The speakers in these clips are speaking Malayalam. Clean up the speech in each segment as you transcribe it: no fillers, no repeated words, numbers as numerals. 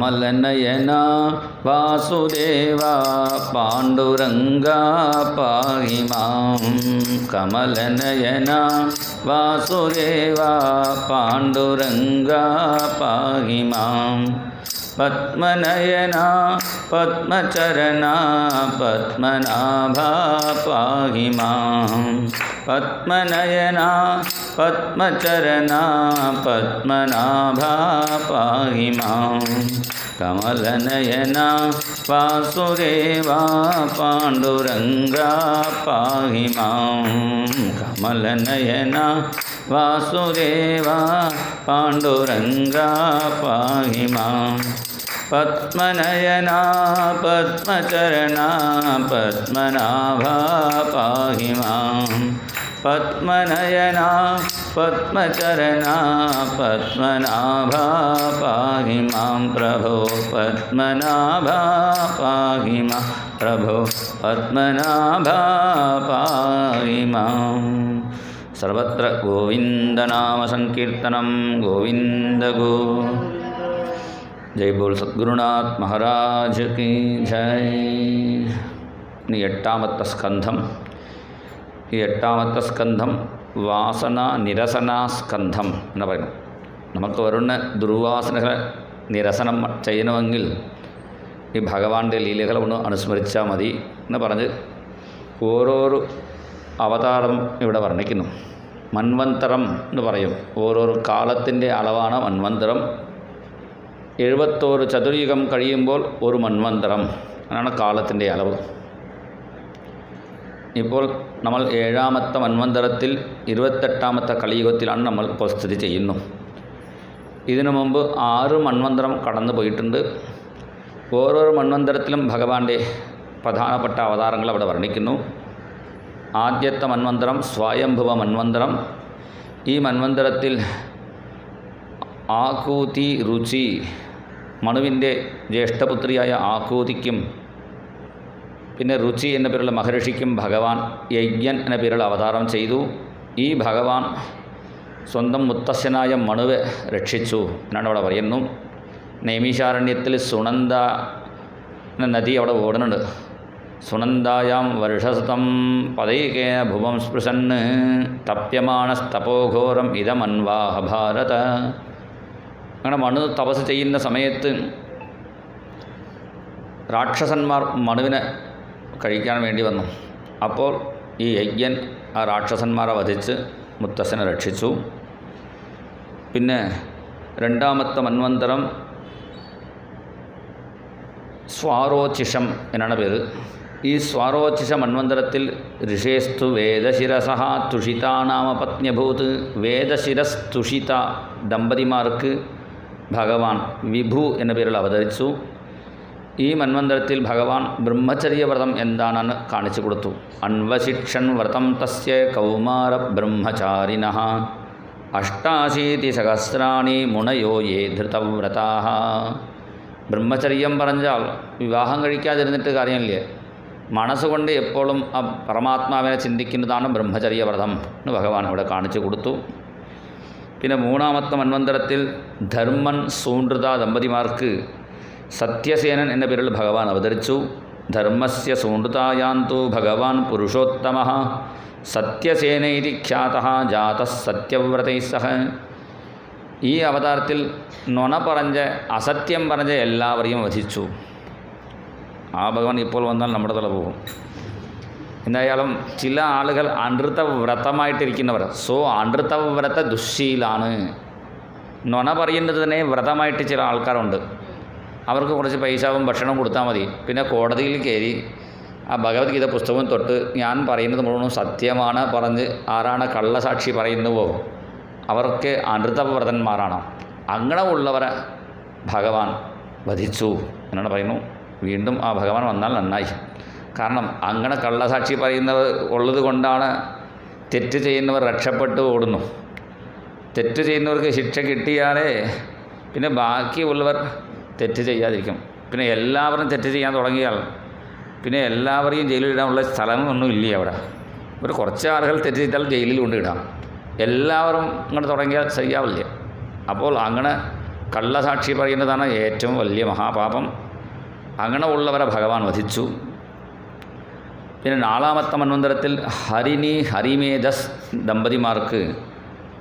कमलनयना वासुदेवा पाण्डुरङ्गा पाहि मां कमलनयना वासुदेवा पाण्डुरङ्गा पाहि मां पद्मनयना पद्मचरणा पद्मनाभा पाहि मां पद्मनयना पद्मचरणा पद्मनाभा पाहि मां कमलनयना वासुदेवा पाण्डुरङ्गा पाहि मां कमलनयना वासुदेवा पाण्डुरङ्गा पाहि मां पद्मनयना पद्मचरणा पद्मनाभा पाहि मां पद्मनयना पद्मचरणा पद्मनाभा पाहि मां प्रभो पद्मनाभा पाहि मां प्रभो पद्मनाभा पाहि मां सर्वत्र गोविन्दनामसंकीर्तनं गोविन्द गो जय बोल सद्गुरुनाथ महाराज की जय। ഇനി എട്ടാമത്തെ സ്കന്ധം. ഈ എട്ടാമത്തെ സ്കന്ധം വാസന നിരസനാ സ്കന്ധം എന്ന് പറയുന്നു. നമുക്ക് വരുന്ന ദുർവാസനകളെ നിരസനം ചെയ്യണമെങ്കിൽ ഈ ഭഗവാന്റെ ലീലകളെ ഒന്ന് അനുസ്മരിച്ചാൽ മതി എന്ന് പറഞ്ഞ് ഓരോരോ അവതാരം ഇവിടെ വർണ്ണിക്കുന്നു. മന്വന്തരം എന്ന് പറയും. ഓരോരോ കാലത്തിൻ്റെ അളവാണ് മന്വന്തരം. 71 ചതുർയുഗം കഴിയുമ്പോൾ ഒരു മന്വന്തരം അതാണ് കാലത്തിൻ്റെ അളവ്. ഇപ്പോൾ നമ്മൾ 7ാമത്തെ മന്വന്തരത്തിൽ 28ാമത്തെ കലിയുഗത്തിലാണ് നമ്മൾ ഇപ്പോൾ സ്ഥിതി ചെയ്യുന്നു. ഇതിനു മുമ്പ് 6 മന്വന്തരം കടന്നു പോയിട്ടുണ്ട്. ഓരോരോ മന്വന്തരത്തിലും ഭഗവാന്റെ പ്രധാനപ്പെട്ട അവതാരങ്ങൾ അവിടെ വർണ്ണിക്കുന്നു. ആദ്യത്തെ മന്വന്തരം സ്വയംഭുവ മന്വന്തരം. ഈ മന്വന്തരത്തിൽ ആകൂതി രുചി മനുവിൻ്റെ ജ്യേഷ്ഠപുത്രിയായ ആകൂതിക്കും പിന്നെ രുചി എന്ന പേരുള്ള മഹർഷിക്കും ഭഗവാൻ യജ്ഞൻ എന്ന പേരുള്ള അവതാരം ചെയ്തു. ഈ ഭഗവാൻ സ്വന്തം മുത്തശ്ശനായ മനുവെ രക്ഷിച്ചു എന്നാണ് അവിടെ പറയുന്നു. നൈമിഷാരണ്യത്തിൽ സുനന്ദ എന്ന നദി അവിടെ ഓടുന്നുണ്ട്. സുനന്ദായാം വർഷസതം പദൈകേന ഭുവം സ്പൃശന് തപ്യമാണസ്തപോഘോരം ഇതമൻവാഹ ഭാരത. അങ്ങനെ മണു തപസ് ചെയ്യുന്ന സമയത്ത് രാക്ഷസന്മാർ മനുവിനെ കഴിക്കാൻ വേണ്ടി വന്നു. അപ്പോൾ ഈ യജ്ഞൻ ആ രാക്ഷസന്മാരെ വധിച്ച് മുത്തശ്ശനെ രക്ഷിച്ചു. പിന്നെ 2ാമത്തെ മന്വന്തരം സ്വാരോചിഷം എന്നാണ് പേര്. ഈ സ്വാരോചിഷ മന്വന്തരത്തിൽ ഋഷേസ്തു വേദശിരസഹ തുഷിതാനാമ പത്ന്യഭൂത്. വേദശിരസ് തുഷിത ദമ്പതിമാർക്ക് ഭഗവാൻ വിഭു എന്ന പേരിൽ അവതരിച്ചു. ഈ മന്വന്തരത്തിൽ ഭഗവാൻ ബ്രഹ്മചര്യവ്രതം എന്താണെന്ന് കാണിച്ചു കൊടുത്തു. അൻവശിക്ഷൻ വ്രതം തസ്യ കൗമാര ബ്രഹ്മചാരിണഃ 88 സഹസ്രാണി മുനയോ യേ ധൃതവ്രതാഃ. ബ്രഹ്മചര്യം പറഞ്ഞാൽ വിവാഹം കഴിക്കാതിരുന്നിട്ട് കാര്യമില്ലേ. മനസ്സുകൊണ്ട് എപ്പോഴും ആ പരമാത്മാവിനെ ചിന്തിക്കുന്നതാണ് ബ്രഹ്മചര്യവ്രതം എന്ന് ഭഗവാൻ അവിടെ കാണിച്ചു കൊടുത്തു. പിന്നെ 3ാമത്തെ മന്വന്തരത്തിൽ ധർമ്മൻ സൂണ്ടൃത ദമ്പതിമാർക്ക് സത്യസേനൻ എന്ന പേരിൽ ഭഗവാൻ അവതരിച്ചു. ധർമ്മസ്യ സൂണ്ടൃതായാന്തു ഭഗവാൻ പുരുഷോത്തമഃ സത്യസേനൈതി ഖ്യാതഃ ജാതഃ സത്യവ്രതൈഃ സഹ. ഈ അവതാരത്തിൽ നുണ പറഞ്ഞ് അസത്യം പറഞ്ഞ് എല്ലാവരെയും വധിച്ചു. ആ ഭഗവാൻ ഇപ്പോൾ വന്നാൽ നമ്മുടെ തല പോകും. എന്തായാലും ചില ആളുകൾ അനൃതവ്രതമായിട്ടിരിക്കുന്നവർ അനൃതവ്രത ദുശ്ശീലാണ്. നുണ പറയുന്നത് തന്നെ വ്രതമായിട്ട് ചില ആൾക്കാരുണ്ട്. അവർക്ക് കുറച്ച് പൈസവും ഭക്ഷണം കൊടുത്താൽ മതി. പിന്നെ കോടതിയിൽ കയറി ആ ഭഗവത്ഗീത പുസ്തകം തൊട്ട് ഞാൻ പറയുന്നത് മുഴുവൻ സത്യമാണ് പറഞ്ഞ് ആരാണ് കള്ളസാക്ഷി പറയുന്നുവോ അവർക്ക് അനൃതവ്രതന്മാരാണ്. അങ്ങനെ ഉള്ളവരെ ഭഗവാൻ വധിച്ചു എന്നാണ് പറയുന്നു. വീണ്ടും ആ ഭഗവാൻ വന്നാൽ നന്നായി. കാരണം അങ്ങനെ കള്ളസാക്ഷി പറയുന്നവർ ഉള്ളത് കൊണ്ടാണ് തെറ്റ് ചെയ്യുന്നവർ രക്ഷപ്പെട്ട് ഓടുന്നു. തെറ്റ് ചെയ്യുന്നവർക്ക് ശിക്ഷ കിട്ടിയാലേ പിന്നെ ബാക്കിയുള്ളവർ തെറ്റ് ചെയ്യാതിരിക്കും. പിന്നെ എല്ലാവരും തെറ്റ് ചെയ്യാൻ തുടങ്ങിയാൽ പിന്നെ എല്ലാവരെയും ജയിലിലിടാനുള്ള സ്ഥലമൊന്നും ഇല്ല അവിടെ. ഒരു കുറച്ച് ആളുകൾ തെറ്റ് ചെയ്താൽ ജയിലിൽ കൊണ്ടിടാം. എല്ലാവരും അങ്ങനെ തുടങ്ങിയാൽ ശരിയാവില്ല. അപ്പോൾ അങ്ങനെ കള്ളസാക്ഷി പറയുന്നതാണ് ഏറ്റവും വലിയ മഹാപാപം. അങ്ങനെ ഉള്ളവരെ ഭഗവാൻ വധിച്ചു. പിന്നെ 4ാമത്തെ മന്വന്തരത്തിൽ ഹരിമേധസ് ദമ്പതിമാർക്ക്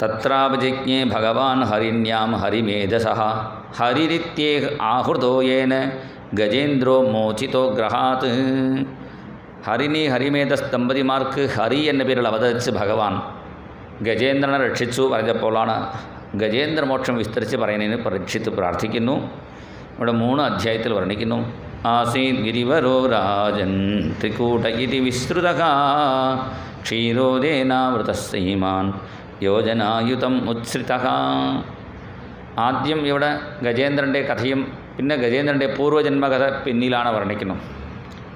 തത്രാപജിജ്ഞേ ഭഗവാൻ ഹരിണ്യാം ഹരിമേധസഃ ഹരിരിത്യേ ആഹൃതോ യേന ഗജേന്ദ്രോ മോചിതോ ഗ്രഹാത്. ഹരിമേധസ് ദമ്പതിമാർക്ക് ഹരി എന്ന പേരിൽ അവതരിച്ച് ഭഗവാൻ ഗജേന്ദ്രനെ രക്ഷിച്ചു പറഞ്ഞപ്പോഴാണ് ഗജേന്ദ്രമോക്ഷം വിസ്തരിച്ച് പറയുന്നതിന് പരീക്ഷിത്ത് പ്രാർത്ഥിക്കുന്നു. ഇവിടെ 3 അധ്യായത്തിൽ വർണ്ണിക്കുന്നു. ആസീത് ഗിരിവരോ രാജൻ ത്രികൂട ഇതി വിസ്തൃതഃ ക്ഷീരോദേനാവൃത ശ്രീമാൻ യോജനായുതം ഉത്സൃതഃ. ആദ്യം ഇവിടെ ഗജേന്ദ്രൻ്റെ കഥയും പിന്നെ ഗജേന്ദ്രൻ്റെ പൂർവ്വജന്മകഥ പിന്നിലാണ് വർണ്ണിക്കുന്നത്.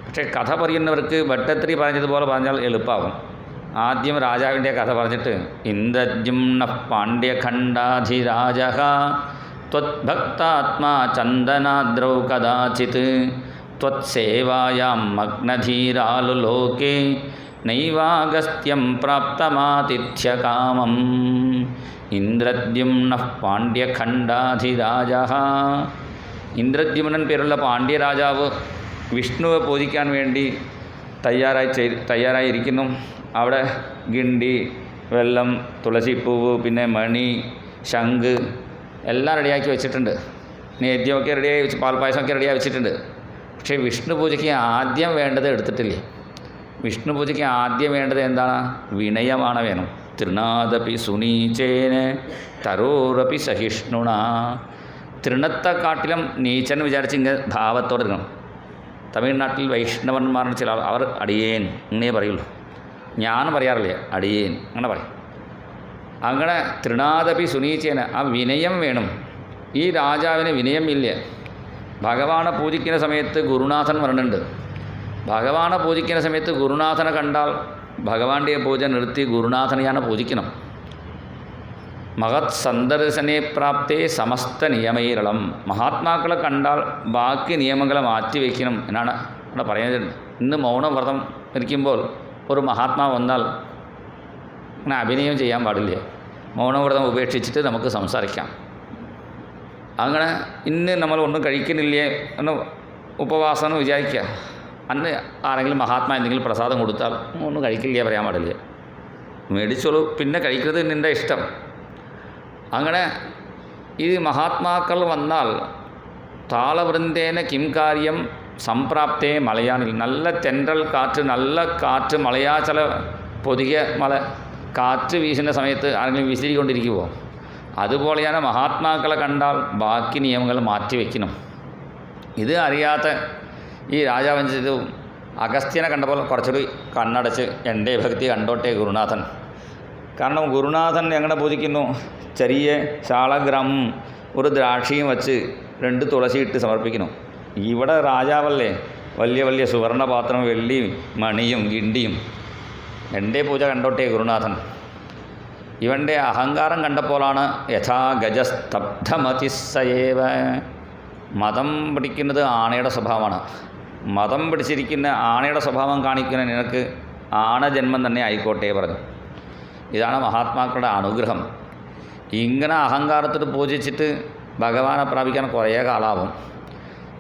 പക്ഷേ കഥ പറയുന്നവർക്ക് ഭട്ടത്രി പറഞ്ഞതുപോലെ പറഞ്ഞാൽ എളുപ്പമാകും. ആദ്യം രാജാവിൻ്റെ കഥ പറഞ്ഞിട്ട് ഇന്ദ്രദ്യുമ്ന പാണ്ഡ്യഖണ്ഡാധിരാജഃ ത്വദ്ഭക്താത്മാ ചന്ദനാദ്രൗ കദാചിത് ത്വത്സേവായാം മഗ്നധീരാലുലോകേ നൈവാഗസ്ത്യം പ്രാപ്തമാതിഥ്യകാമം. ഇന്ദ്രദ്യുമ്ന പാണ്ഡ്യഖണ്ഡാധിരാജഃ. ഇന്ദ്രദ്യുമ്നൻ പേരുള്ള പാണ്ഡ്യരാജാവ് വിഷ്ണുവെ പൂജിക്കാൻ വേണ്ടി തയ്യാറായിരിക്കുന്നു. അവിടെ ഗിണ്ടി, വെള്ളം, തുളസിപ്പൂവ്, പിന്നെ മണി, ശംഖ് എല്ലാം റെഡിയാക്കി വെച്ചിട്ടുണ്ട്. നേദ്യമൊക്കെ റെഡിയായി വെച്ച് പാൽപ്പായസമൊക്കെ റെഡിയായി വെച്ചിട്ടുണ്ട്. പക്ഷേ വിഷ്ണു പൂജയ്ക്ക് ആദ്യം വേണ്ടത് എടുത്തിട്ടില്ലേ. വിഷ്ണു പൂജയ്ക്ക് ആദ്യം വേണ്ടത് എന്താണ്? വിനയമാണ് വേണം. തൃണാദപി സുനീചേന തരോരപി സഹിഷ്ണുണ. തൃണത്തെക്കാട്ടിലും നീച്ചൻ വിചാരിച്ച് ഇങ്ങനെ ഭാവത്തോടെ ഇരിക്കണം. തമിഴ്നാട്ടിൽ വൈഷ്ണവന്മാരുടെ ചില അവർ അടിയേൻ ഇങ്ങനെ പറയുള്ളൂ. ഞാൻ പറയാറില്ല, അടിയേൻ അങ്ങനെ പറയും. അങ്ങനെ തൃണാദപി സുനീചേന, ആ വിനയം വേണം. ഈ രാജാവിന് വിനയം ഇല്ല. ഭഗവാനെ പൂജിക്കുന്ന സമയത്ത് ഗുരുനാഥൻ പറഞ്ഞിട്ടുണ്ട്. ഭഗവാനെ പൂജിക്കുന്ന സമയത്ത് ഗുരുനാഥനെ കണ്ടാൽ ഭഗവാന്റെ പൂജ നിർത്തി ഗുരുനാഥനെയാണ് പൂജിക്കണം. മഹത് സന്ദർശനെ പ്രാപ്തേ സമസ്ത നിയമൈരളം. മഹാത്മാക്കളെ കണ്ടാൽ ബാക്കി നിയമങ്ങളെ മാറ്റിവെക്കണം എന്നാണ് അവിടെ പറയുന്നത്. ഇന്ന് മൗനവ്രതം ഇരിക്കുമ്പോൾ ഒരു മഹാത്മാ വന്നാൽ അങ്ങനെ അഭിനയം ചെയ്യാൻ പാടില്ല. മൗനവ്രതം ഉപേക്ഷിച്ചിട്ട് നമുക്ക് സംസാരിക്കാം. അങ്ങനെ ഇന്ന് നമ്മൾ ഒന്നും കഴിക്കുന്നില്ലേ എന്ന് ഉപവാസം എന്ന് വിചാരിക്കുക. അന്ന് ആരെങ്കിലും മഹാത്മാ എന്തെങ്കിലും പ്രസാദം കൊടുത്താൽ ഒന്നും കഴിക്കില്ല പറയാൻ പാടില്ല. മേടിച്ചോളൂ, പിന്നെ കഴിക്കുന്നത് നിൻ്റെ ഇഷ്ടം. അങ്ങനെ ഈ മഹാത്മാക്കൾ വന്നാൽ താളവൃന്ദേന കിം കാര്യം സംപ്രാപ്തേ മലയാണിൽ. നല്ല തെன்றൽ കാറ്റ്, നല്ല കാറ്റ്, മലയാചല പൊതികെ കാറ്റ് വീശുന്ന സമയത്ത് ആരെങ്കിലും വിസിരിക്കൊണ്ടിരിക്കുമോ? അതുപോലെയാണ് മഹാത്മാക്കളെ കണ്ടാൽ ബാക്കി നിയമങ്ങൾ മാറ്റിവെക്കണം. ഇത് അറിയാത്ത ഈ രാജാവൻ ചെയ്തു അഗസ്ത്യനെ കണ്ടപ്പോൾ കുറച്ചുകൂടി കണ്ണടച്ച് എൻ്റെ ഭക്തി കണ്ടോട്ടെ ഗുരുനാഥൻ. കാരണം ഗുരുനാഥൻ എങ്ങനെ പൂജിക്കുന്നു? ചെറിയ ശാളഗ്രാമം ഒരു ദ്രാക്ഷിയും വച്ച് 2 തുളസിയിട്ട് സമർപ്പിക്കുന്നു. ഇവിടെ രാജാവല്ലേ, വലിയ വലിയ സുവർണപാത്രം, വെള്ളി, മണിയും ഗിണ്ടിയും. എൻ്റെ പൂജ കണ്ടോട്ടെ ഗുരുനാഥൻ. ഇവൻ്റെ അഹങ്കാരം കണ്ടപ്പോഴാണ് യഥാ ഗജസ്തബ്ധമതിസ്സയേവ. മതം പിടിക്കുന്നത് ആണയുടെ സ്വഭാവമാണ്. മതം പിടിച്ചിരിക്കുന്ന ആണയുടെ സ്വഭാവം കാണിക്കുന്ന നിനക്ക് ആണജന്മം തന്നെ ആയിക്കോട്ടെ പറഞ്ഞു. ഇതാണ് മഹാത്മാക്കളുടെ അനുഗ്രഹം. ഇങ്ങനെ അഹങ്കാരത്തിൽ പൂജിച്ചിട്ട് ഭഗവാനെ പ്രാപിക്കാൻ കുറേ കാലാവും.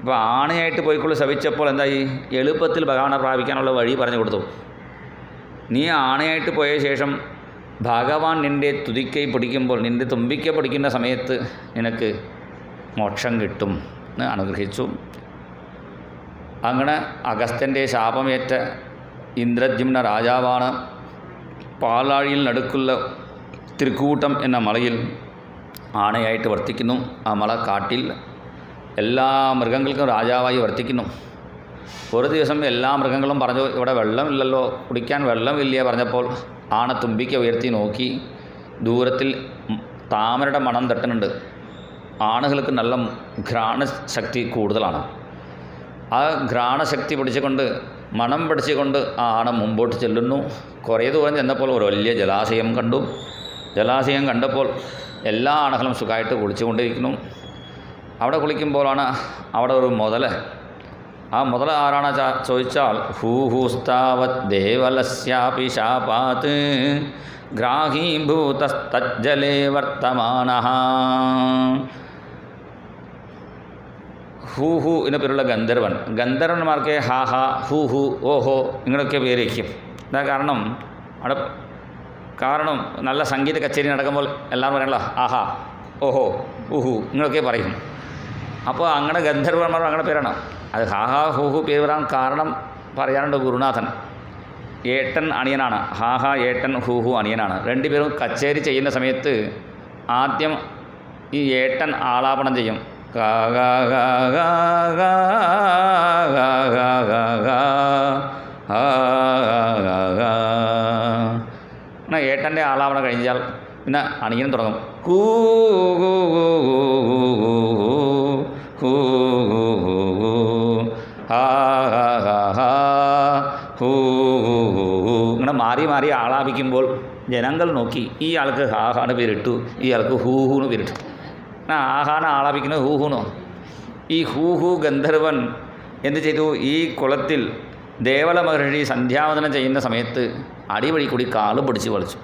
ഇപ്പോൾ ആണയായിട്ട് പോയിക്കൊണ്ട് ശവിച്ചപ്പോൾ എന്തായി? എളുപ്പത്തിൽ ഭഗവാനെ പ്രാപിക്കാനുള്ള വഴി പറഞ്ഞു കൊടുത്തു. നീ ആണയായിട്ട് പോയ ശേഷം ഭഗവാൻ നിൻ്റെ തുതിക്കൈ പിടിക്കുമ്പോൾ, നിൻ്റെ തുമ്പിക്കൈ പിടിക്കുന്ന സമയത്ത് നിനക്ക് മോക്ഷം കിട്ടും എന്ന് അനുഗ്രഹിച്ചു. അങ്ങനെ അഗസ്ത്യൻ്റെ ശാപമേറ്റ ഇന്ദ്രദ്യുമ്ന രാജാവാണ് പാലാഴിയിൽ നടുക്കുള്ള ത്രികൂട്ടം എന്ന മലയിൽ ആണയായിട്ട് വർത്തിക്കുന്നു. ആ മല കാട്ടിൽ എല്ലാ മൃഗങ്ങൾക്കും രാജാവായി വർത്തിക്കുന്നു. ഒരു ദിവസം എല്ലാ മൃഗങ്ങളും പറഞ്ഞു, ഇവിടെ വെള്ളമില്ലല്ലോ, കുടിക്കാൻ വെള്ളമില്ല പറഞ്ഞപ്പോൾ ആണ തുമ്പിക്ക ഉയർത്തി നോക്കി. ദൂരത്തിൽ താമരയുടെ മണം തട്ടുന്നുണ്ട്. ആണുകൾക്ക് നല്ല ഘ്രാണശക്തി കൂടുതലാണ്. ആ ഘ്രാണശക്തി പിടിച്ചുകൊണ്ട്, മണം പിടിച്ചുകൊണ്ട് ആ ആണ മുമ്പോട്ട് ചെല്ലുന്നു. കുറേ ദൂരം ചെന്നപ്പോൾ ഒരു വലിയ ജലാശയം കണ്ടു. ജലാശയം കണ്ടപ്പോൾ എല്ലാ ആണുകളും സുഖമായിട്ട് കുളിച്ചുകൊണ്ടിരിക്കുന്നു. അവിടെ കുളിക്കുമ്പോഴാണ് അവിടെ ഒരു മുതല. ആ മുതല ആരാണ് ചോദിച്ചാൽ ഹൂഹൂസ്താവത് ദേവലസ്യാപി ശാപാത് ഗ്രാഹീഭൂതസ്തജ്ജലേ വർത്തമാനഃ. ഹൂ ഹൂ എന്ന പേരുള്ള ഗന്ധർവൻ. ഗന്ധർവന്മാർക്ക് ഹാ ഹാ ഹൂ ഹൂ ഓഹോ ഇങ്ങനെയൊക്കെ പേര് വയ്ക്കും. എന്താ കാരണം? കാരണം നല്ല സംഗീത കച്ചേരി നടക്കുമ്പോൾ എല്ലാവരും പറയണല്ലോ ആഹാ ഓഹോ ഊഹു ഇങ്ങനെയൊക്കെ പറയും. അപ്പോൾ അങ്ങനെ ഗന്ധർവന്മാർ അങ്ങനെ പേരാണ്. അത് ഹാഹാ ഹൂഹു പേര് വരാൻ കാരണം പറയാറുണ്ട് ഗുരുനാഥൻ. ഏട്ടൻ അണിയനാണ്. ഹാഹാ ഏട്ടൻ ഹൂഹു അണിയനാണ്. രണ്ടുപേരും കച്ചേരി ചെയ്യുന്ന സമയത്ത് ആദ്യം ഈ ഏട്ടൻ ആലാപനം ചെയ്യും. ഏട്ടൻ്റെ ആലാപനം കഴിഞ്ഞാൽ പിന്നെ അണിയൻ തുടങ്ങും. ഹൂ ഹൂ ഹൂ ഹൂ ഹാ ഹാ ഹാ ഹൂ ഇങ്ങനെ മാറി മാറി ആലാപിക്കുമ്പോൾ ജനങ്ങൾ നോക്കി ഈ ആൾക്ക് ഹാഹാന്ന് പേരിട്ടു, ഈ ആൾക്ക് ഹൂഹൂന്ന് പേരിട്ടു. ആഹാന്ന് ആലാപിക്കുന്നത് ഹൂഹൂന്നോ. ഈ ഹൂഹു ഗന്ധർവൻ എന്ത് ചെയ്തു? ഈ കുളത്തിൽ ദേവല മഹർഷി സന്ധ്യാവദനം ചെയ്യുന്ന സമയത്ത് അടിവഴി കൂടി കാല് പിടിച്ച് വലിച്ചു.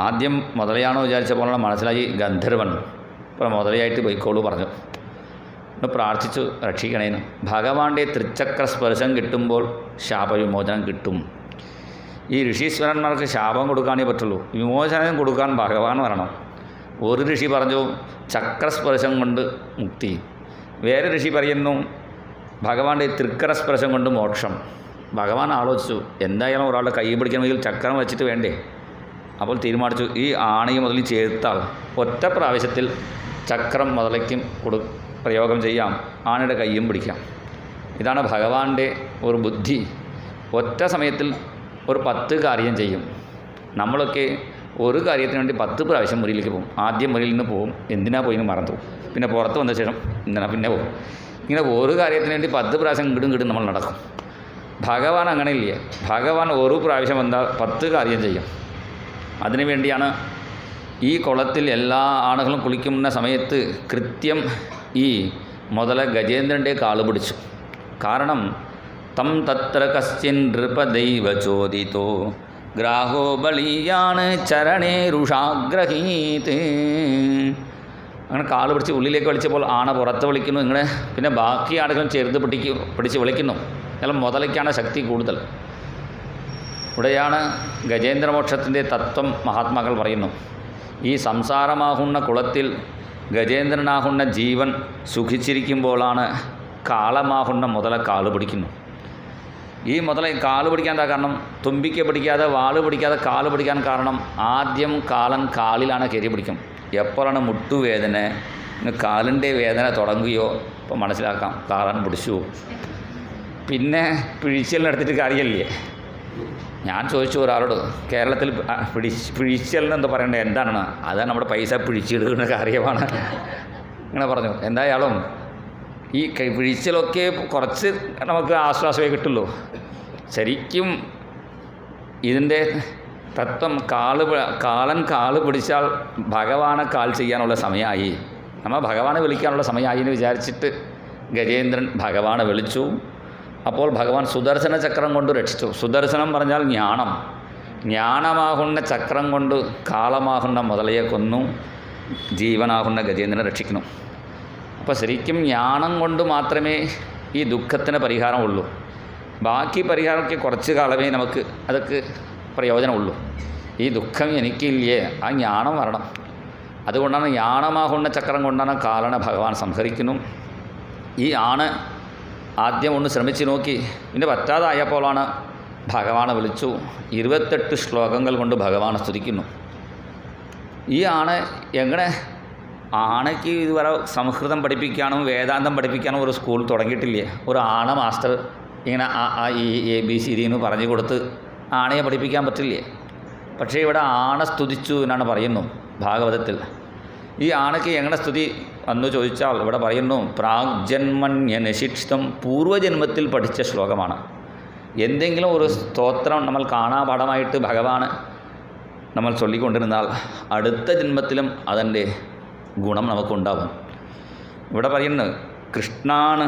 ആദ്യം മുതലയാണോ വിചാരിച്ചപ്പോഴാണ് മനസ്സിലായി ഗന്ധർവൻ. ഇപ്പോൾ മുതലയായിട്ട് പോയിക്കോളൂ പറഞ്ഞു. പ്രാർത്ഥിച്ചു രക്ഷിക്കണേന്ന്. ഭഗവാന്റെ തൃച്ചക്ര സ്പർശം കിട്ടുമ്പോൾ ശാപവിമോചനം കിട്ടും. ഈ ഋഷീശ്വരന്മാർക്ക് ശാപം കൊടുക്കാനേ പറ്റുള്ളൂ, വിമോചനം കൊടുക്കാൻ ഭഗവാൻ വരണം. ഒരു ഋഷി പറഞ്ഞു ചക്രസ്പർശം കൊണ്ട് മുക്തി, വേറെ ഋഷി പറയുന്നു ഭഗവാന്റെ തൃക്കരസ്പർശം കൊണ്ട് മോക്ഷം. ഭഗവാൻ ആലോചിച്ചു എന്തായാലും ഒരാളുടെ കൈ പിടിക്കണമെങ്കിൽ ചക്രം വെച്ചിട്ട് വേണ്ടേ. അപ്പോൾ തീരുമാനിച്ചു ഈ ആണയും മുതലിൽ ചേർത്താൽ ഒറ്റ പ്രാവശ്യത്തിൽ ചക്രം മുതലയ്ക്കും പ്രയോഗം ചെയ്യാം, ആനയുടെ കയ്യും പിടിക്കാം. ഇതാണ് ഭഗവാന്റെ ഒരു ബുദ്ധി. ഒറ്റ സമയത്തിൽ ഒരു 10 കാര്യം ചെയ്യും. നമ്മളൊക്കെ ഒരു കാര്യത്തിന് വേണ്ടി 10 പ്രാവശ്യം മുറിയിലേക്ക് പോകും. ആദ്യം മുറിയിൽ നിന്ന് പോകും, എന്തിനാ പോയിന്ന് മറന്നു പോകും. പിന്നെ പുറത്ത് വന്ന ശേഷം എന്തിനാ പിന്നെ പോകും. ഇങ്ങനെ ഒരു കാര്യത്തിന് വേണ്ടി 10 പ്രാവശ്യം ഇടും നമ്മൾ നടക്കും. ഭഗവാൻ അങ്ങനെയില്ല. ഭഗവാൻ ഒരു പ്രാവശ്യം വന്നാൽ 10 കാര്യം ചെയ്യും. അതിനു വേണ്ടിയാണ് ഈ കുളത്തിൽ എല്ലാ ആളുകളും കുളിക്കുന്ന സമയത്ത് കൃത്യം ഈ മുതല ഗജേന്ദ്രൻ്റെ കാല് പിടിച്ചു. കാരണം തം തത്ര കശ്ചിൻ നൃപദൈവ ചോദിതോ ഗ്രാഹോ ബലിയാണ് ചരണേരുഷാഗ്രഹീത്. അങ്ങനെ കാല് പിടിച്ച് ഉള്ളിലേക്ക് വിളിച്ചപ്പോൾ ആന പുറത്ത് വിളിക്കുന്നു. ഇങ്ങനെ പിന്നെ ബാക്കി ആളുകളും ചേർത്ത് പിടിച്ച് വിളിക്കുന്നു. എല്ലാം മുതലയ്ക്കാണ് ശക്തി കൂടുതൽ. ഇവിടെയാണ് ഗജേന്ദ്രമോക്ഷത്തിൻ്റെ തത്വം മഹാത്മാക്കൾ പറയുന്നു. ഈ സംസാരമാകുന്ന കുളത്തിൽ ഗജേന്ദ്രനാകുന്ന ജീവൻ സുഖിച്ചിരിക്കുമ്പോഴാണ് കാളമാകുന്ന മുതല കാല് പിടിക്കുന്നു. ഈ മുതല കാല് പിടിക്കാൻ എന്താ കാരണം? തുമ്പിക്ക് പിടിക്കാതെ വാള് പിടിക്കാതെ കാല് പിടിക്കാൻ കാരണം ആദ്യം കാലൻ കാലിലാണ് കയറി പിടിക്കും. എപ്പോഴാണ് മുട്ടുവേദന കാലിൻ്റെ വേദന തുടങ്ങുകയോ അപ്പോൾ മനസ്സിലാക്കാം കാലൻ പിടിച്ചു. പിന്നെ പിഴിച്ചലിനെടുത്തിട്ട് കാര്യമില്ലേ. ഞാൻ ചോദിച്ചു ഒരാളോട് കേരളത്തിൽ പിഴിച്ചലിനെന്താ പറയേണ്ടത് എന്താണ്? അതാണ് നമ്മുടെ പൈസ പിഴിച്ചെടുക്കുന്ന കാര്യമാണ് ഇങ്ങനെ പറഞ്ഞു. എന്തായാലും ഈ പിഴിച്ചലൊക്കെ കുറച്ച് നമുക്ക് ആശ്വാസമേ കിട്ടുള്ളൂ. ശരിക്കും ഇതിൻ്റെ തത്വം കാലൻ കാല് പിടിച്ചാൽ ഭഗവാനെ കാൽ ചെയ്യാനുള്ള സമയമായി, നമ്മൾ ഭഗവാനെ വിളിക്കാനുള്ള സമയമായി എന്ന് വിചാരിച്ചിട്ട് ഗജേന്ദ്രൻ ഭഗവാനെ വിളിച്ചു. അപ്പോൾ ഭഗവാൻ സുദർശന ചക്രം കൊണ്ട് രക്ഷിച്ചു. സുദർശനം പറഞ്ഞാൽ ജ്ഞാനം. ജ്ഞാനമാകുന്ന ചക്രം കൊണ്ട് കാളമാകുന്ന മുതലയെ കൊന്നു, ജീവനാകുന്ന ഗജേന്ദ്രനെ രക്ഷിക്കുന്നു. അപ്പോൾ ശരിക്കും ജ്ഞാനം കൊണ്ട് മാത്രമേ ഈ ദുഃഖത്തിന് പരിഹാരമുള്ളൂ. ബാക്കി പരിഹാരമൊക്കെ കുറച്ച് കാലമേ നമുക്ക് അതൊക്കെ പ്രയോജനമുള്ളൂ. ഈ ദുഃഖം എനിക്കില്ലേ, ആ ജ്ഞാനം വരണം. അതുകൊണ്ടാണ് ജ്ഞാനമാകുന്ന ചക്രം കൊണ്ടാണ് കാലനെ ഭഗവാൻ സംഹരിക്കുന്നു. ഈ ആണ് ആദ്യം ഒന്ന് ശ്രമിച്ച് നോക്കി, പിന്നെ പറ്റാതായപ്പോഴാണ് ഭഗവാനെ വിളിച്ചു. 28 ശ്ലോകങ്ങൾ കൊണ്ട് ഭഗവാനെ സ്തുതിക്കുന്നു. ഈ ആണ് എങ്ങനെ ആണയ്ക്ക് ഇതുവരെ സംസ്കൃതം പഠിപ്പിക്കാനും വേദാന്തം പഠിപ്പിക്കാനും ഒരു സ്കൂൾ തുടങ്ങിയിട്ടില്ലേ. ഒരു ആണ മാസ്റ്റർ ഇങ്ങനെ ഈ ABCD എന്ന് പറഞ്ഞു കൊടുത്ത് ആണയെ പഠിപ്പിക്കാൻ പറ്റില്ലേ. പക്ഷേ ഇവിടെ ആണ സ്തുതിച്ചു എന്നാണ് പറയുന്നു ഭാഗവതത്തിൽ. ഈ ആണയ്ക്ക് എങ്ങനെ സ്തുതി വന്നു ചോദിച്ചാൽ ഇവിടെ പറയുന്നു പ്രാഗ്ജന്മന്യനിശിക്ഷിതം, പൂർവ്വജന്മത്തിൽ പഠിച്ച ശ്ലോകമാണ്. എന്തെങ്കിലും ഒരു സ്തോത്രം നമ്മൾ കാണാപാഠമായിട്ട് ഭഗവാന് നമ്മൾ ചൊല്ലിക്കൊണ്ടിരുന്നാൽ അടുത്ത ജന്മത്തിലും അതിൻ്റെ ഗുണം നമുക്കുണ്ടാവും. ഇവിടെ പറയുന്നത് കൃഷ്ണാണ്.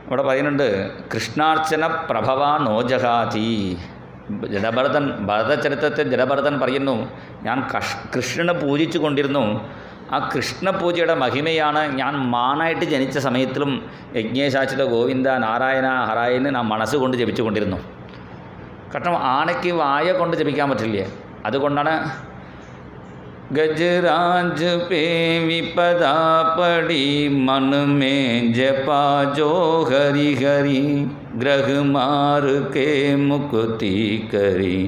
ഇവിടെ പറയുന്നുണ്ട് കൃഷ്ണാർച്ചന പ്രഭവാ നോജഹാതി. ഭരതചരിത്രത്തിൽ ജഡഭരതൻ പറയുന്നു ഞാൻ കൃഷ്ണനെ പൂജിച്ചു കൊണ്ടിരുന്നു, ആ കൃഷ്ണപൂജയുടെ മഹിമയാണ് ഞാൻ മാനായിട്ട് ജനിച്ച സമയത്തിലും യജ്ഞേശാച്ചിത ഗോവിന്ദ നാരായണ ഹരായന് നാം മനസ്സുകൊണ്ട് ജപിച്ചു കൊണ്ടിരുന്നു. കാരണം ആനയ്ക്ക് വായ കൊണ്ട് ജപിക്കാൻ പറ്റില്ലേ, അതുകൊണ്ടാണ് ഗജരാജ് പേ വിപദാ പടി മൻ മേ ജപാ ജോ ഹരി ഹരി ഗ്രഹ മാർ കെ മുക്തി കരി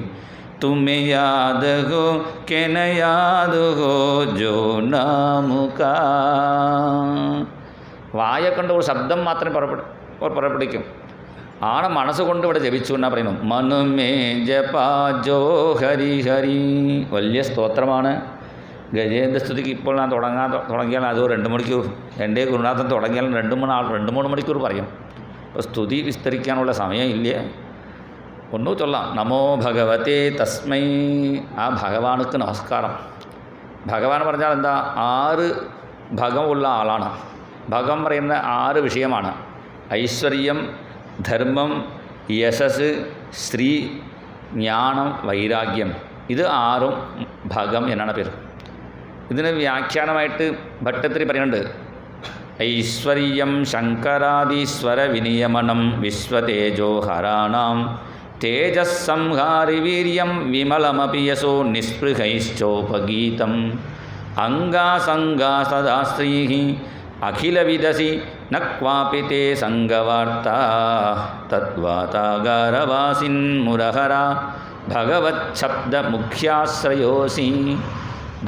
തുമേ യാദ് ഹോ കെ ന യാദ് ഹോ ജോ നാമുകാ. വായ കൊണ്ട് ഒരു ശബ്ദം മാത്രമേ പുറപ്പെടുവിക്കും. ആണ മനസ്സുകൊണ്ട് ഇവിടെ ജപിച്ചു എന്നാണ് പറയുന്നു. മനുമേ ജപാ ജോ ഹരി ഹരി. വലിയ സ്തോത്രമാണ്. ഗജേന്ദ്രസ്തുതിക്ക് ഇപ്പോൾ ഞാൻ തുടങ്ങിയാൽ അത് 2 മണിക്കൂർ, എൻ്റെ ഗുരുനാഥൻ തുടങ്ങിയാൽ 2-3 മണിക്കൂർ പറയും. അപ്പോൾ സ്തുതി വിസ്തരിക്കാനുള്ള സമയമില്ല. ഒന്നു ചൊല്ലാം. നമോ ഭഗവതേ തസ്മൈ. ആ ഭഗവാനുക്ക് നമസ്കാരം. ഭഗവാൻ പറഞ്ഞാൽ എന്താ? 6 ഭഗമുള്ള ആളാണ്. ഭഗം പറയുന്ന 6 വിഷയമാണ്. ഐശ്വര്യം, ധർമ്മം, യശസ്, ശ്രീ, ജ്ഞാനം, വൈരാഗ്യം. ഇത് 6ഉം ഭഗം എന്നാണ് പേര്. ഇതിന് വ്യാഖ്യാനമായിട്ട് ഭട്ടത്തിരി പറയുന്നുണ്ട്. ഐശ്വര്യം ശങ്കരാദീശ്വര വിനിയമനം വിശ്വതേജോ ഹരാണാം തേജസ്സംഹാരി വീര്യം വിമലമപി യശോ നിസ്പൃഹൈശ്ചോപഗീതം അംഗാസംഗാ സദാ ശ്രീ അഖിലവിദസി ന ക്വാപി തേ സംഗവാർത്താ തദ്വാതാകാരവാസിൻ മുരഹര ഭഗവത് ശബ്ദ മുഖ്യാശ്രയോസി.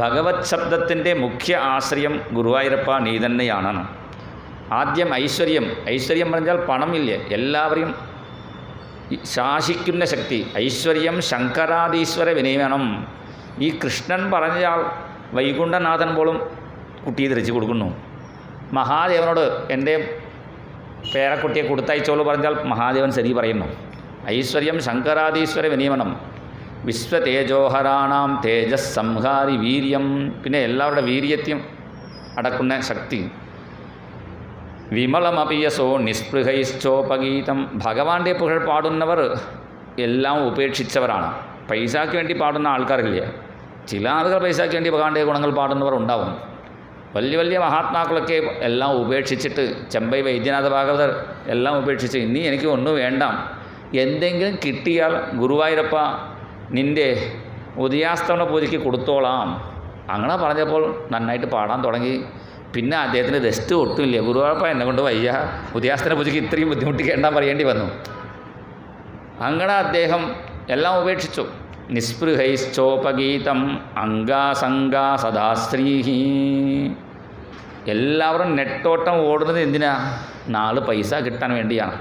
ഭഗവത് ശബ്ദത്തിൻ്റെ മുഖ്യ ആശ്രയം ഗുരുവായൂരപ്പ നീ തന്നെയാണ്. ആദ്യം ഐശ്വര്യം. ഐശ്വര്യം പറഞ്ഞാൽ പണമില്ല, എല്ലാവരെയും ശാസിക്കുന്ന ശക്തി. ഐശ്വര്യം ശങ്കരാദീശ്വര വിനയനം. ഈ കൃഷ്ണൻ പറഞ്ഞാൽ വൈകുണ്ഠനാഥൻ പോലും കുട്ടിയെ ധരിച്ച് കൊടുക്കുന്നു. മഹാദേവനോട് എൻ്റെ പേരക്കുട്ടിയെ കൊടുത്തയച്ചോളൂ പറഞ്ഞാൽ മഹാദേവൻ ശരി പറയുന്നു. ഐശ്വര്യം ശങ്കരാദീശ്വര വിനിയമനം വിശ്വതേജോഹരാണാം തേജസ് സംഹാരി വീര്യം. പിന്നെ എല്ലാവരുടെ വീര്യത്യം അടക്കുന്ന ശക്തി. വിമളമപിയസോ നിസ്പൃഹൈശ്ചോപഗീതം. ഭഗവാന്റെ പുകഴ് പാടുന്നവർ എല്ലാം ഉപേക്ഷിച്ചവരാണ്. പൈസയ്ക്ക് വേണ്ടി പാടുന്ന ആൾക്കാരില്ല. ചില ആളുകൾ പൈസയ്ക്ക് വേണ്ടി ഭഗവാന്റെ ഗുണങ്ങൾ പാടുന്നവർ ഉണ്ടാവും. വലിയ വലിയ മഹാത്മാക്കളൊക്കെ എല്ലാം ഉപേക്ഷിച്ചിട്ട്, ചെമ്പൈ വൈദ്യനാഥ ഭാഗവതർ എല്ലാം ഉപേക്ഷിച്ച് ഇനി എനിക്ക് ഒന്നും വേണ്ട, എന്തെങ്കിലും കിട്ടിയാൽ ഗുരുവായൂരപ്പ നിൻ്റെ ഉദയാസ്തമന പൂജയ്ക്ക് കൊടുത്തോളാം. അങ്ങനെ പറഞ്ഞപ്പോൾ നന്നായിട്ട് പാടാൻ തുടങ്ങി. പിന്നെ അദ്ദേഹത്തിന് ദസ്റ്റ് ഒട്ടുമില്ല. ഗുരുവായൂരപ്പ എന്നെ കൊണ്ട് വയ്യ, ഉദയാസ്തമന പൂജയ്ക്ക് ഇത്രയും ബുദ്ധിമുട്ടിക്കേണ്ട പറയേണ്ടി വന്നു. അങ്ങനെ അദ്ദേഹം എല്ലാം ഉപേക്ഷിച്ചു. നിസ്പൃഹൈശ്ചോപഗീതം അംഗാസംഗാ സദാശ്രീഹി. എല്ലാവരും നെട്ടോട്ടം ഓടുന്നത് എന്തിനാ? 4 പൈസ കിട്ടാൻ വേണ്ടിയാണ്.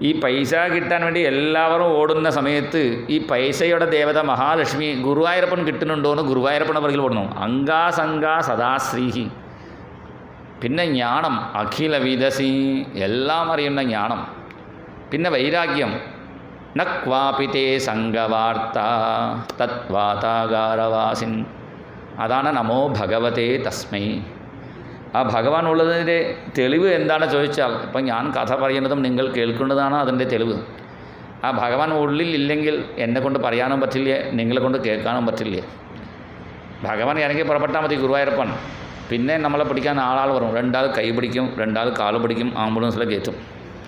ഈ പൈസ കിട്ടാൻ വേണ്ടി എല്ലാവരും ഓടുന്ന സമയത്ത് ഈ പൈസയുടെ ദേവത മഹാലക്ഷ്മി ഗുരുവായൂരപ്പൻ കിട്ടുന്നുണ്ടോ എന്ന് ഗുരുവായൂരപ്പൻ്റെ പുറകിൽ ഓടുന്നു. അംഗാസംഗാ സദാശ്രീഹി. പിന്നെ ജ്ഞാനം അഖില വിദസി, എല്ലാം അറിയുന്ന ജ്ഞാനം. പിന്നെ വൈരാഗ്യം ന ക്വാപി തേ സംഗവാർത്ത തദ്വാതാകാരവാസിൻ. അതാണ് നമോ ഭഗവതേ തസ്മൈ. ആ ഭഗവാൻ ഉള്ളതിൻ്റെ തെളിവ് എന്താണ് ചോദിച്ചാൽ, ഇപ്പം ഞാൻ കഥ പറയുന്നതും നിങ്ങൾ കേൾക്കുന്നതാണ് അതിൻ്റെ തെളിവ്. ആ ഭഗവാൻ ഉള്ളിലില്ലെങ്കിൽ എന്നെക്കൊണ്ട് പറയാനും പറ്റില്ല, നിങ്ങളെ കൊണ്ട് കേൾക്കാനും പറ്റില്ല. ഭഗവാൻ ഇറങ്ങി പുറപ്പെട്ടാൽ മതി ഗുരുവായൂരപ്പൻ. പിന്നെ നമ്മളെ പിടിക്കാൻ ആളാൾ വരും. 2 ആൾ കൈ പിടിക്കും, 2 ആൾ കാല് പിടിക്കും, ആംബുലൻസിൽ കയറ്റും.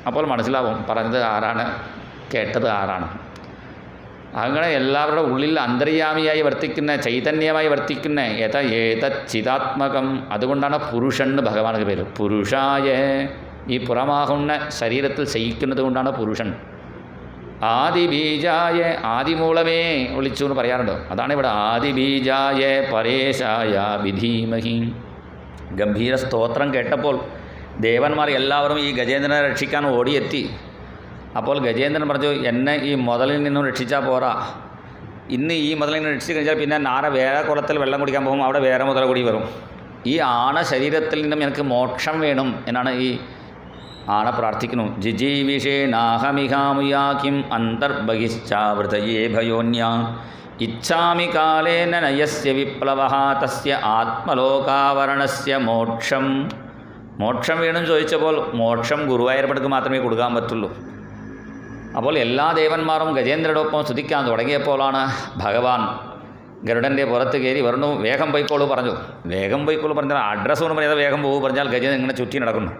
അപ്പോൾ മനസ്സിലാവും പറഞ്ഞത് ആരാണ്, കേട്ടത് ആരാണ്. അങ്ങനെ എല്ലാവരുടെ ഉള്ളിൽ അന്തര്യാമിയായി വർത്തിക്കുന്ന, ചൈതന്യമായി വർത്തിക്കുന്ന ചിതാത്മകം. അതുകൊണ്ടാണ് പുരുഷൻ എന്ന് ഭഗവാനുക്ക് പേര്. പുരുഷായ, ഈ പുറമാകുന്ന ശരീരത്തിൽ ശയിക്കുന്നത് കൊണ്ടാണ് പുരുഷൻ. ആദിബീജായ, ആദിമൂലമേ വിളിച്ചു എന്ന് പറയാറുണ്ട്. അതാണ് ഇവിടെ ആദിബീജായ പരേശായ വിധീമഹി. ഗംഭീര സ്തോത്രം കേട്ടപ്പോൾ ദേവന്മാർ എല്ലാവരും ഈ ഗജേന്ദ്രനെ രക്ഷിക്കാൻ ഓടിയെത്തി. അപ്പോൾ ഗജേന്ദ്രൻ പറഞ്ഞു, എന്നെ ഈ മുതലിൽ നിന്നും രക്ഷിച്ചാൽ പോരാ. ഇന്ന് ഈ മുതലിൽ നിന്ന് രക്ഷിച്ച് കഴിഞ്ഞാൽ പിന്നെ നാളെ വേറെ കുളത്തിൽ വെള്ളം കുടിക്കാൻ പോകും, അവിടെ വേറെ മുതൽ കൂടി വരും. ഈ ആണ ശരീരത്തിൽ നിന്നും എനിക്ക് മോക്ഷം വേണം എന്നാണ് ഈ ആണ പ്രാർത്ഥിക്കുന്നു. ജിജീവിഷേനാഹമിഹാമുയാക്കിം അന്തർബഹിശ്ചാവൃതയേ ഭയോന്യ ഇച്ഛാമി കാലേന നയസ്യ വിപ്ലവഃ തസ്യ ആത്മലോകാവരണസ്യ മോക്ഷം. മോക്ഷം വേണം ചോദിച്ചപ്പോൾ മോക്ഷം ഗുരുവായൂരപ്പനക്ക് മാത്രമേ കൊടുക്കാൻ പറ്റുള്ളൂ. അപ്പോൾ എല്ലാ ദേവന്മാരും ഗജേന്ദ്രനോടൊപ്പം സ്തുതിക്കാൻ തുടങ്ങിയപ്പോഴാണ് ഭഗവാൻ ഗരുഡൻ്റെ പുറത്ത് കയറി പറഞ്ഞു, വേഗം പോയിക്കോളൂ പറഞ്ഞു. വേഗം പോയിക്കോളൂ പറഞ്ഞാൽ അഡ്രസ്സ് കൊണ്ട് പറയാതെ വേഗം പോകും പറഞ്ഞാൽ ഗജേന്ദ്രൻ ഇങ്ങനെ ചുറ്റി നടക്കുന്നു.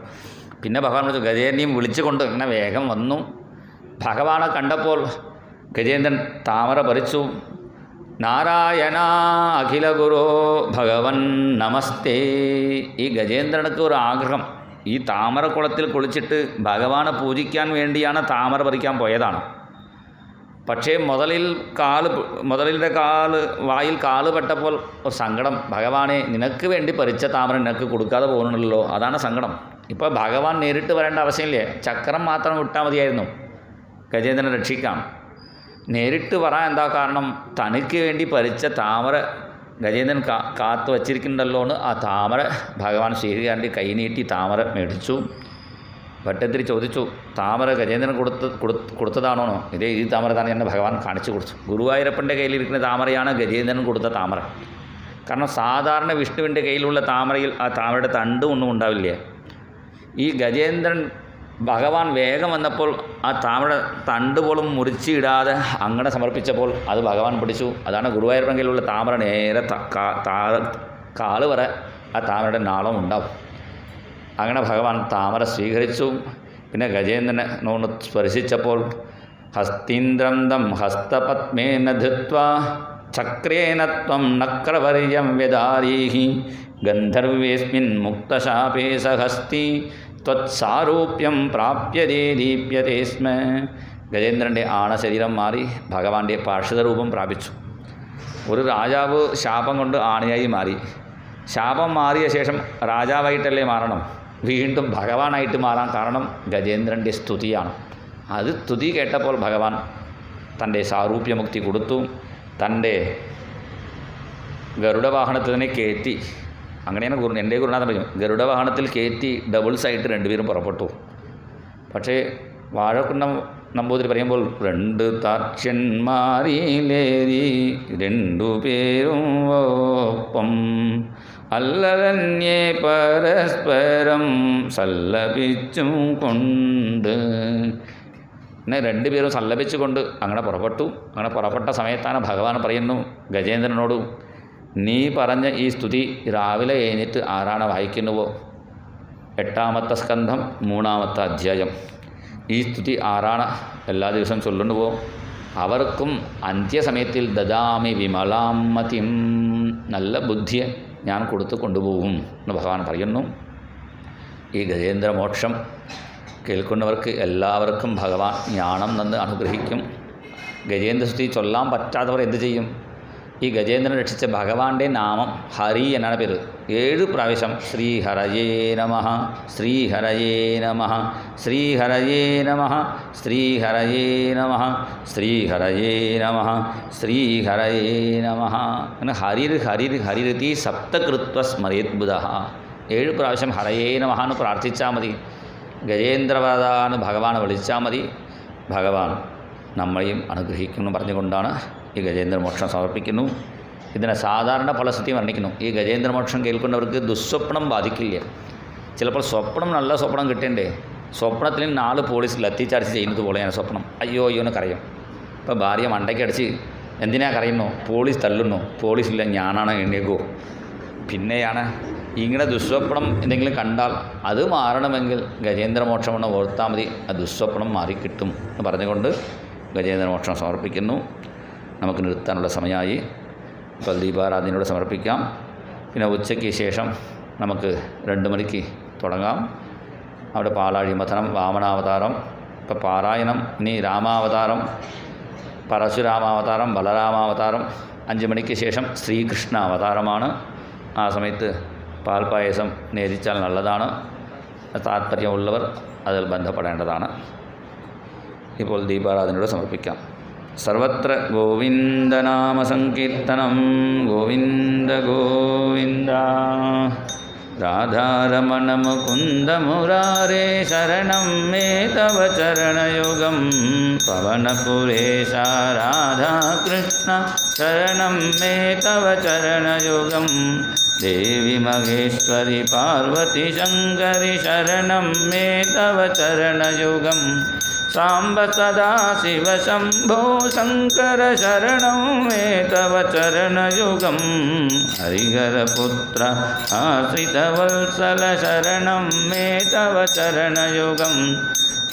പിന്നെ ഭഗവാൻ വിളിച്ചു, ഗജേന്ദ്രനെയും വിളിച്ചുകൊണ്ട് ഇങ്ങനെ വേഗം വന്നു. ഭഗവാനെ കണ്ടപ്പോൾ ഗജേന്ദ്രൻ താമര പറിച്ചു. നാരായണ അഖില ഗുരോ ഭഗവൻ നമസ്തേ. ഈ ഗജേന്ദ്രനക്ക് ഒരു ആഗ്രഹം, ഈ താമരക്കുളത്തിൽ കുളിച്ചിട്ട് ഭഗവാനെ പൂജിക്കാൻ വേണ്ടിയാണ് താമര പറിക്കാൻ പോയതാണ്. പക്ഷേ മുതലിൻ്റെ വായിൽ കാല് പെട്ടപ്പോൾ ഒരു സങ്കടം, ഭഗവാനെ നിനക്ക് വേണ്ടി പറിച്ച താമര നിനക്ക് കൊടുക്കാതെ പോകുന്നുണ്ടല്ലോ, അതാണ് സങ്കടം. ഇപ്പോൾ ഭഗവാൻ നേരിട്ട് വരേണ്ട ആവശ്യമില്ലേ, ചക്രം മാത്രം വിട്ടാൽ മതിയായിരുന്നു ഗജേന്ദ്രനെ രക്ഷിക്കാം. നേരിട്ട് പറയാൻ എന്താ കാരണം, തനിക്ക് വേണ്ടി പറിച്ച താമര ഗജേന്ദ്രൻ കാത്തു വച്ചിരിക്കുന്നുണ്ടല്ലോ എന്ന് ആ താമര ഭഗവാൻ ശ്രീകാരൻ്റെ കൈനീട്ടി താമര മേടിച്ചു. ഭട്ടത്തിരി ചോദിച്ചു, താമര ഗജേന്ദ്രൻ കൊടുത്തതാണോ? ഈ താമര തന്നെ എന്നെ ഭഗവാൻ കാണിച്ചു കൊടുത്തു. ഗുരുവായൂരപ്പൻ്റെ കയ്യിലിരിക്കുന്ന താമരയാണ് ഗജേന്ദ്രൻ കൊടുത്ത താമര. കാരണം സാധാരണ വിഷ്ണുവിൻ്റെ കയ്യിലുള്ള താമരയിൽ ആ താമരയുടെ തണ്ട് ഒന്നും ഉണ്ടാവില്ല. ഈ ഗജേന്ദ്രൻ ഭഗവാൻ വേഗം വന്നപ്പോൾ ആ താമര തണ്ട് പോലും മുറിച്ചിടാതെ അങ്ങനെ സമർപ്പിച്ചപ്പോൾ അത് ഭഗവാൻ പിടിച്ചു. അതാണ് ഗുരുവായൂരപ്പൻ കയ്യിലുള്ള താമര നേരെ കാല് വരെ ആ താമരയുടെ നാളം ഉണ്ടാവും. അങ്ങനെ ഭഗവാൻ താമര സ്വീകരിച്ചു. പിന്നെ ഗജേന്ദ്രനെ നോണ് സ്പർശിച്ചപ്പോൾ ഹസ്തീന്ദ്രം ദം ഹസ്തപത്മേന ധൃത്വാ ചക്രേന ത്വം നക്രവർയം വ്യദാരീഹി ഗന്ധർവേസ്മിൻ മുക്തശാപേ സഹസ്തി ത്വത്സാരൂപ്യം പ്രാപ്യതേ ദീപ്യതേ സ്മ. ഗജേന്ദ്രൻ്റെ ആണശരീരം മാറി ഭഗവാന്റെ പാർശ്വത രൂപം പ്രാപിച്ചു. ഒരു രാജാവ് ശാപം കൊണ്ട് ആണിയായി മാറി. ശാപം മാറിയ ശേഷം രാജാവായിട്ടല്ലേ മാറണം, വീണ്ടും ഭഗവാനായിട്ട് മാറാൻ കാരണം ഗജേന്ദ്രൻ്റെ സ്തുതിയാണ്. അത് സ്തുതി കേട്ടപ്പോൾ ഭഗവാൻ തൻ്റെ സാരൂപ്യമുക്തി കൊടുത്തു. തൻ്റെ ഗരുഡവാഹനത്തിനെ കയറ്റി, അങ്ങനെയാണ് എൻ്റെ ഗുരുനാഥൻ പറഞ്ഞു, ഗരുഡവാഹനത്തിൽ കയറ്റി ഡബിൾസായിട്ട് രണ്ടുപേരും പുറപ്പെട്ടു. പക്ഷേ വാഴക്കുന്നം നമ്പൂതിരി പറയുമ്പോൾ രണ്ട് താക്ഷ്യന്മാരിലേരി രണ്ടുപേരും ഒപ്പം അല്ലതന്യേ പരസ്പരം സല്ലപിച്ചും കൊണ്ട്, പിന്നെ രണ്ടുപേരും സല്ലപിച്ചുകൊണ്ട് അങ്ങനെ പുറപ്പെട്ടു. അങ്ങനെ പുറപ്പെട്ട സമയത്താണ് ഭഗവാൻ പറയുന്നു ഗജേന്ദ്രനോട്, നീ പറഞ്ഞ ഈ സ്തുതി രാവിലെ കഴിഞ്ഞിട്ട് ആരാണ് വായിക്കുന്നുവോ, 8ാമത്തെ സ്കന്ധം 3ാമത്തെ അധ്യായം, ഈ സ്തുതി ആരാണ് എല്ലാ ദിവസവും ചൊല്ലുന്നുവോ അവർക്കും അന്ത്യസമയത്തിൽ ദദാമി വിമലാമതിം, നല്ല ബുദ്ധിയെ ഞാൻ കൊടുത്തു കൊണ്ടുപോകും എന്ന് ഭഗവാൻ പറയുന്നു. ഈ ഗജേന്ദ്രമോക്ഷം കേൾക്കുന്നവർക്ക് എല്ലാവർക്കും ഭഗവാൻ ജ്ഞാനം തന്ന് അനുഗ്രഹിക്കും. ഗജേന്ദ്രസ്തുതി ചൊല്ലാൻ പറ്റാത്തവർ എന്ത് ചെയ്യും? ഈ ഗജേന്ദ്രൻ രക്ഷിച്ച ഭഗവാന്റെ നാമം ഹരി എന്നാണ് പേര്. 7 പ്രാവശ്യം ശ്രീഹരയേ നമഃ, ശ്രീഹരയേ നമഃ, ശ്രീഹരയേ നമഃ, ശ്രീഹരയേ നമഃ, ശ്രീഹരയേ നമഃ, ശ്രീഹരയേ നമഃ. അങ്ങനെ ഹരിർ ഹരിർ ഹരിരതി സപ്തകൃത്വ സ്മരേദ്ബുധ. 7 പ്രാവശ്യം ഹരയേ നമഃ എന്ന് പ്രാർത്ഥിച്ചാൽ മതി. ഗജേന്ദ്രവദാന്ന് ഭഗവാനെ വിളിച്ചാൽ മതി, ഭഗവാൻ നമ്മളെയും അനുഗ്രഹിക്കുന്നു പറഞ്ഞുകൊണ്ടാണ് ഈ ഗജേന്ദ്രമോക്ഷം സമർപ്പിക്കുന്നു. ഇതിനെ സാധാരണ ഫലശ്രുതി വർണ്ണിക്കുന്നു. ഈ ഗജേന്ദ്രമോക്ഷം കേൾക്കുന്നവർക്ക് ദുസ്വപ്നം ബാധിക്കില്ല. ചിലപ്പോൾ സ്വപ്നം നല്ല സ്വപ്നം കിട്ടേണ്ടേ, സ്വപ്നത്തിൽ 4 പോലീസ് ലത്തിച്ചാടിച്ച് ചെയ്യുന്നത് പോലെയാണ് സ്വപ്നം. അയ്യോ അയ്യോ എന്ന് കരയും. ഇപ്പോൾ ഭാര്യ മണ്ടയ്ക്കടിച്ച് എന്തിനാ കരയുന്നു, പോലീസ് തല്ലുന്നു, പോലീസില്ല ഞാനാണ് എണ്ണേക്കോ. പിന്നെയാണ് ഇങ്ങനെ ദുസ്വപ്നം എന്തെങ്കിലും കണ്ടാൽ അത് മാറണമെങ്കിൽ ഗജേന്ദ്രമോക്ഷമെന്ന് ഓർത്താൽ മതി, ആ ദുസ്വപ്നം മാറിക്കിട്ടും എന്ന് പറഞ്ഞുകൊണ്ട് ഗജേന്ദ്രമോക്ഷം സമർപ്പിക്കുന്നു. നമുക്ക് നിർത്താനുള്ള സമയമായി. ഇപ്പോൾ ദീപാരാധനയോടെ സമർപ്പിക്കാം. പിന്നെ ഉച്ചയ്ക്ക് ശേഷം നമുക്ക് 2 മണിക്ക് തുടങ്ങാം. അവിടെ പാലാഴി മഥനം, വാമനാവതാരം, ഇപ്പോൾ പാരായണം, ഇനി രാമാവതാരം, പരശുരാമാവതാരം, ബലരാമാവതാരം. 5 മണിക്ക് ശേഷം ശ്രീകൃഷ്ണ അവതാരമാണ്. ആ സമയത്ത് പാൽപ്പായസം നേദിച്ചാൽ നല്ലതാണ്. താല്പര്യമുള്ളവർ അതിൽ ബന്ധപ്പെടേണ്ടതാണ്. ഇപ്പോൾ ദീപാരാധനയോടെ സമർപ്പിക്കാം. സർവത്ര ഗോവിന്ദനാമസങ്കീർത്തനം, ഗോവിന്ദ ഗോവിന്ദ. രാധാരമണ മുകുന്ദ മുരാരേ ശരണം മേ തവ ചരണയുഗം. പവനപുരേശ രാധാകൃഷ്ണ ശരണം മേ തവ ചരണയുഗം. ദേവി മഹേശ്വരി പാർവതി ശങ്കരി ശരണം മേ തവ ചരണയുഗം. साम्ब सदाशिव शम्भो शङ्कर शरणं मे तव चरणयुगं हरिहरपुत्र आश्रितवत्सल शरणं मे तव चरणयुगं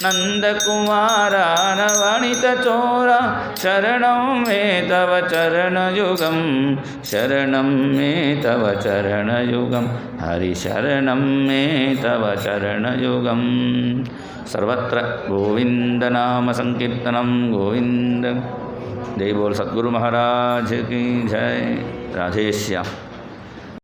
नन्दकुमारा नवनीतचोरा शरणं मे तव चरणयुगं शरणं मे तव चरणयुगं हरिशरणं मे तव चरणयुगं सर्वत्र गोविन्दनामसङ्कीर्तनं गोविन्द जय बोल सद्गुरु महाराज की जय राधेश्याम।